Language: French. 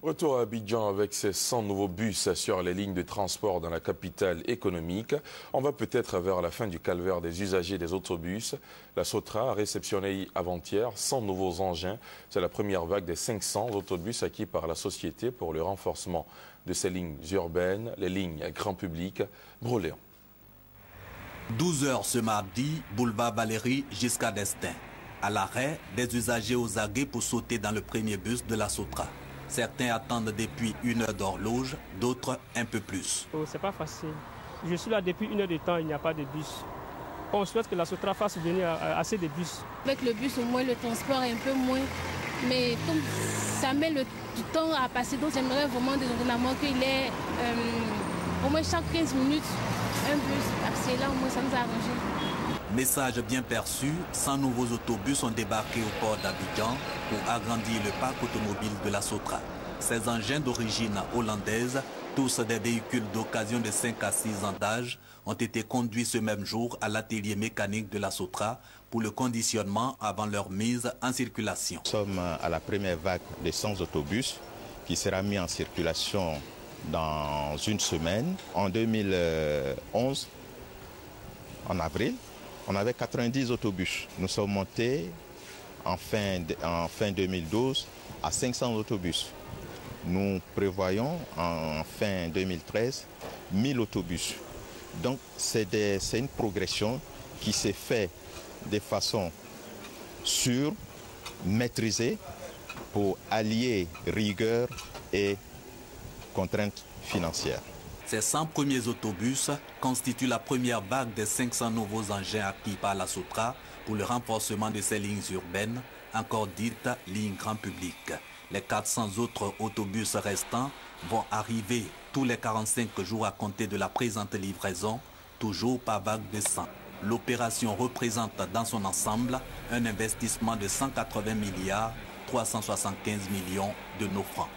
Retour à Abidjan avec ces 100 nouveaux bus sur les lignes de transport dans la capitale économique. On va peut-être vers la fin du calvaire des usagers des autobus. La Sotra a réceptionné avant-hier 100 nouveaux engins. C'est la première vague des 500 autobus acquis par la société pour le renforcement de ces lignes urbaines, les lignes grand public. Broléon. 12 heures ce mardi, boulevard Valérie jusqu'à Destin. À l'arrêt, des usagers aux aguets pour sauter dans le premier bus de la Sotra. Certains attendent depuis 1 heure d'horloge, d'autres un peu plus. C'est pas facile. Je suis là depuis 1 heure de temps, il n'y a pas de bus. On souhaite que la Sotra fasse venir assez de bus. Avec le bus, au moins, le transport est un peu moins. Mais comme ça met du temps à passer, donc j'aimerais vraiment qu'il ait au moins chaque 15 minutes un bus. Parce que là, au moins, ça nous a arrangé. Message bien perçu, 100 nouveaux autobus ont débarqué au port d'Abidjan pour agrandir le parc automobile de la Sotra. Ces engins d'origine hollandaise, tous des véhicules d'occasion de 5 à 6 ans d'âge, ont été conduits ce même jour à l'atelier mécanique de la Sotra pour le conditionnement avant leur mise en circulation. Nous sommes à la première vague de 100 autobus qui sera mis en circulation dans une semaine. En 2011, en avril, on avait 90 autobus. Nous sommes montés en fin 2012 à 500 autobus. Nous prévoyons en fin 2013 1000 autobus. Donc c'est une progression qui s'est faite de façon sûre, maîtrisée, pour allier rigueur et contraintes financières. Ces 100 premiers autobus constituent la première vague des 500 nouveaux engins acquis par la Sotra pour le renforcement de ces lignes urbaines, encore dites lignes grand public. Les 400 autres autobus restants vont arriver tous les 45 jours à compter de la présente livraison, toujours par vague de 100. L'opération représente dans son ensemble un investissement de 180 milliards 375 millions de nos francs.